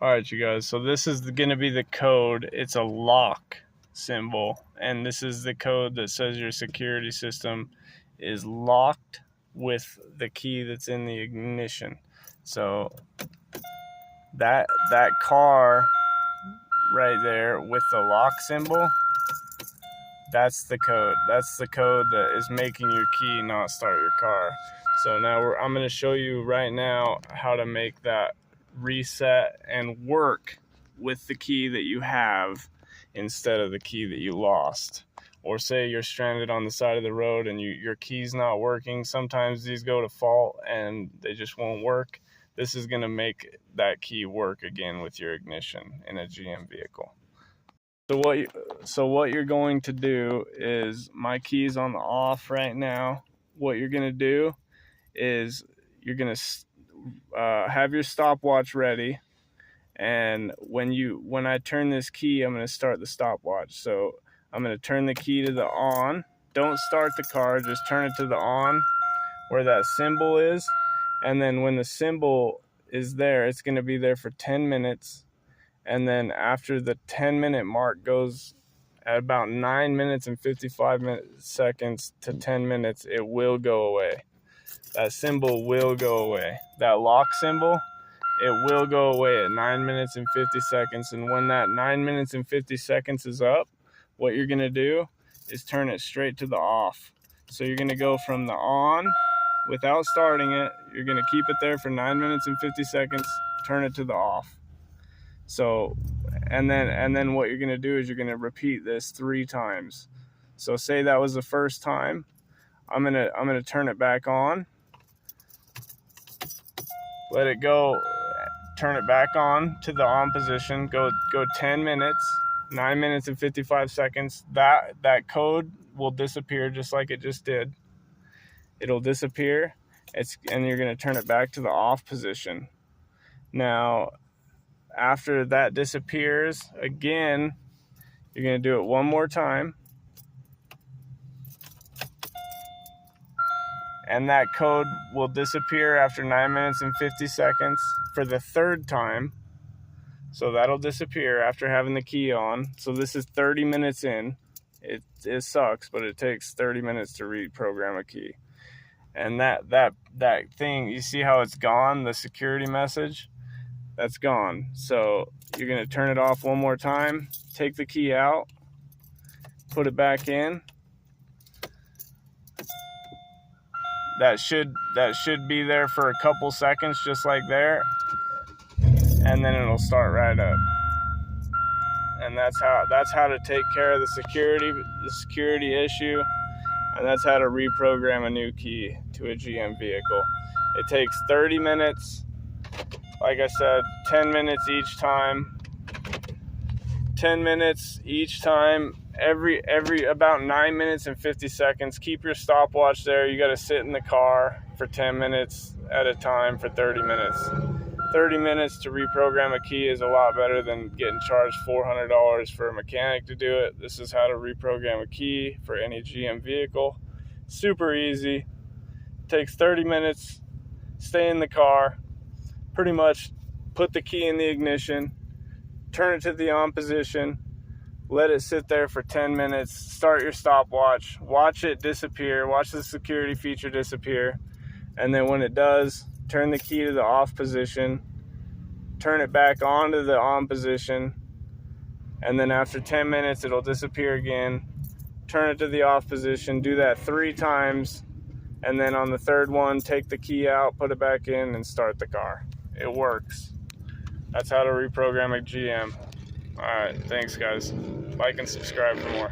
Alright, you guys, so this is going to be the code. It's a lock symbol, and this is the code that says your security system is locked with the key that's in the ignition. So that car right there with the lock symbol, that's the code. That's the code that is making your key not start your car. So now I'm going to show you right now how to make that reset and work with the key that you have instead of the key that you lost. Or say you're stranded on the side of the road and your key's not working. Sometimes these go to fault and they just won't work. This is going to make that key work again with your ignition in a GM vehicle. So what you're going to do is, my key's on the off right now. What you're going to do is you're going to have your stopwatch ready, and when I turn this key, I'm going to start the stopwatch. So I'm going to turn the key to the on. Don't start the car, just turn it to the on where that symbol is, and then when the symbol is there, it's going to be there for 10 minutes, and then after the 10-minute mark goes at about 9 minutes and 55 seconds to 10 minutes, it will go away. That symbol will go away. That lock symbol, it will go away at 9 minutes and 50 seconds. And when that 9 minutes and 50 seconds is up, what you're going to do is turn it straight to the off. So you're going to go from the on without starting it. You're going to keep it there for 9 minutes and 50 seconds, turn it to the off. So, and then what you're going to do is you're going to repeat this 3 times. So say that was the first time. I'm going to turn it back on. Let it go, turn it back on to the on position, go 10 minutes, 9 minutes and 55 seconds. That code will disappear just like it just did. It'll disappear, and you're going to turn it back to the off position. Now, after that disappears, again, you're going to do it one more time. And that code will disappear after 9 minutes and 50 seconds for the third time. So that'll disappear after having the key on. So this is 30 minutes in. It sucks, but it takes 30 minutes to reprogram a key. And that thing, you see how it's gone, the security message? That's gone. So you're going to turn it off one more time, take the key out, put it back in. That should be there for a couple seconds, just like there, and then it'll start right up. And that's how to take care of the security issue, and that's how to reprogram a new key to a GM vehicle. It takes 30 minutes, like I said, 10 minutes each time. 10 minutes each time. Every about 9 minutes and 50 seconds. Keep your stopwatch there. You got to sit in the car for 10 minutes at a time for 30 minutes. 30 minutes to reprogram a key is a lot better than getting charged $400 for a mechanic to do it. This is how to reprogram a key for any GM vehicle. Super easy. Takes 30 minutes. Stay in the car. Pretty much put the key in the ignition. Turn it to the on position. Let it sit there for 10 minutes. Start your stopwatch. Watch it disappear. Watch the security feature disappear. And then when it does, turn the key to the off position. Turn it back onto the on position. And then after 10 minutes, it'll disappear again. Turn it to the off position. Do that 3 times. And then on the third one, take the key out, put it back in, and start the car. It works. That's how to reprogram a GM. Alright, thanks guys. Like and subscribe for more.